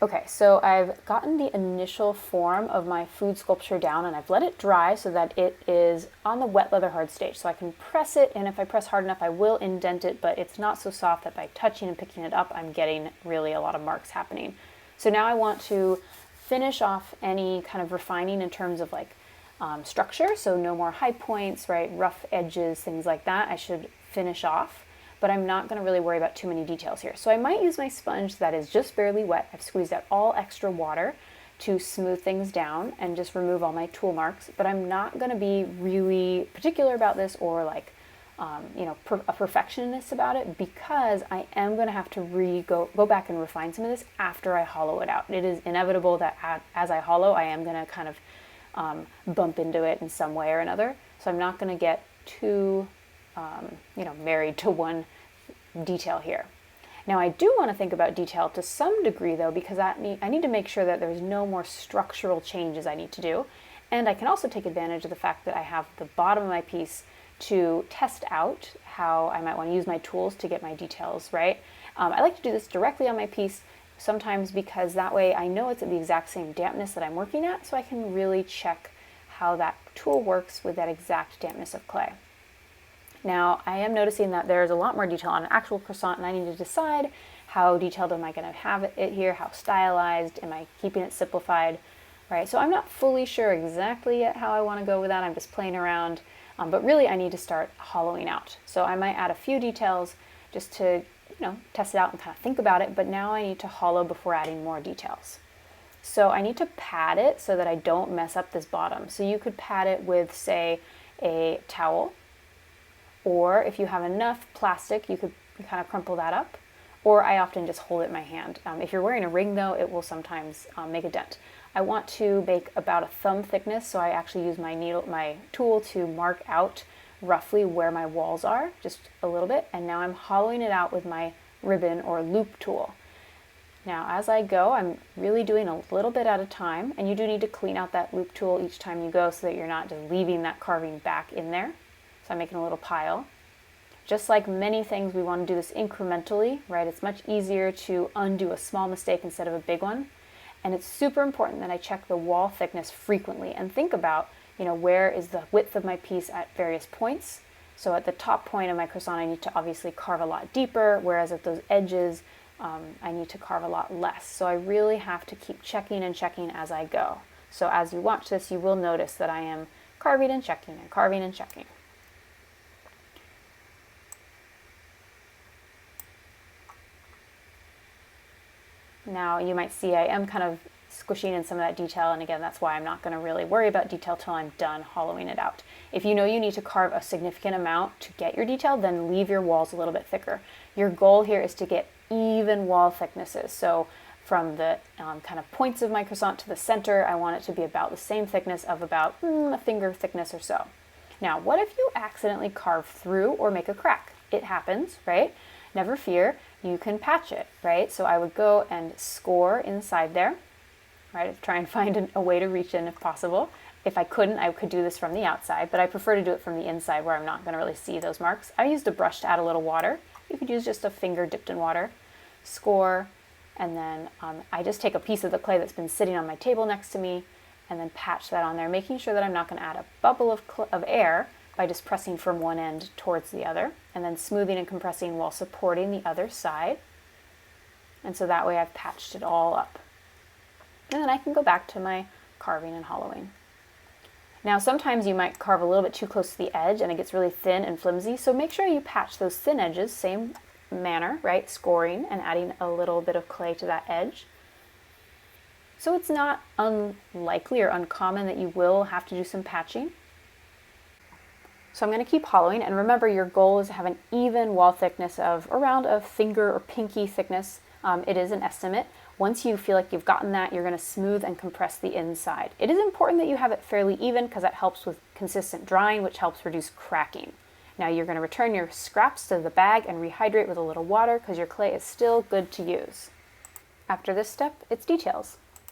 Okay, so I've gotten the initial form of my food sculpture down and I've let it dry so that it is on the wet leather hard stage. So I can press it, and if I press hard enough I will indent it, but it's not so soft that by touching and picking it up I'm getting really a lot of marks happening. So now I want to finish off any kind of refining in terms of like structure, so no more high points, right, rough edges, things like that. I should finish off, but I'm not going to really worry about too many details here. So I might use my sponge that is just barely wet. I've squeezed out all extra water to smooth things down and just remove all my tool marks, but I'm not going to be really particular about this or like a perfectionist about it, because I am going to have to go back and refine some of this after I hollow it out. It is inevitable that as I hollow, I am going to kind of bump into it in some way or another. So I'm not going to get too, married to one detail here. Now I do want to think about detail to some degree though, because I need to make sure that there's no more structural changes I need to do. And I can also take advantage of the fact that I have the bottom of my piece to test out how I might want to use my tools to get my details right. I like to do this directly on my piece, sometimes because that way I know it's at the exact same dampness that I'm working at, so I can really check how that tool works with that exact dampness of clay. Now I am noticing that there's a lot more detail on an actual croissant, and I need to decide how detailed am I going to have it here, how stylized, am I keeping it simplified, right? So I'm not fully sure exactly yet how I want to go with that. I'm just playing around, but really I need to start hollowing out. So I might add a few details just to test it out and kind of think about it, but now I need to hollow before adding more details. So I need to pad it so that I don't mess up this bottom. So you could pad it with, say, a towel, or if you have enough plastic, you could kind of crumple that up, or I often just hold it in my hand. If you're wearing a ring though, it will sometimes make a dent. I want to bake about a thumb thickness, so I actually use my tool to mark out roughly where my walls are, just a little bit, and now I'm hollowing it out with my ribbon or loop tool. Now as I go, I'm really doing a little bit at a time, and you do need to clean out that loop tool each time you go so that you're not just leaving that carving back in there. So I'm making a little pile. Just like many things, we want to do this incrementally, right? It's much easier to undo a small mistake instead of a big one. And it's super important that I check the wall thickness frequently and think about where is the width of my piece at various points. So at the top point of my croissant, I need to obviously carve a lot deeper, whereas at those edges, I need to carve a lot less. So I really have to keep checking and checking as I go. So as you watch this, you will notice that I am carving and checking and carving and checking. Now you might see I am kind of squishing in some of that detail, and again that's why I'm not going to really worry about detail till I'm done hollowing it out. If you know you need to carve a significant amount to get your detail, then leave your walls a little bit thicker. Your goal here is to get even wall thicknesses, so from the kind of points of my croissant to the center, I want it to be about the same thickness of about a finger thickness or so. Now what if you accidentally carve through or make a crack? It happens, right? Never fear, you can patch it, right? So I would go and score inside there, right? Try and find a way to reach in if possible. If I couldn't, I could do this from the outside, but I prefer to do it from the inside where I'm not going to really see those marks. I used a brush to add a little water. You could use just a finger dipped in water. Score, and then I just take a piece of the clay that's been sitting on my table next to me and then patch that on there, making sure that I'm not going to add a bubble of air by just pressing from one end towards the other, and then smoothing and compressing while supporting the other side. And so that way I've patched it all up. And then I can go back to my carving and hollowing. Now sometimes you might carve a little bit too close to the edge and it gets really thin and flimsy, so make sure you patch those thin edges, same manner, right? Scoring and adding a little bit of clay to that edge. So it's not unlikely or uncommon that you will have to do some patching. So I'm going to keep hollowing, and remember your goal is to have an even wall thickness of around a finger or pinky thickness. It is an estimate. Once you feel like you've gotten that, you're going to smooth and compress the inside. It is important that you have it fairly even because that helps with consistent drying, which helps reduce cracking. Now you're going to return your scraps to the bag and rehydrate with a little water because your clay is still good to use. After this step, it's details.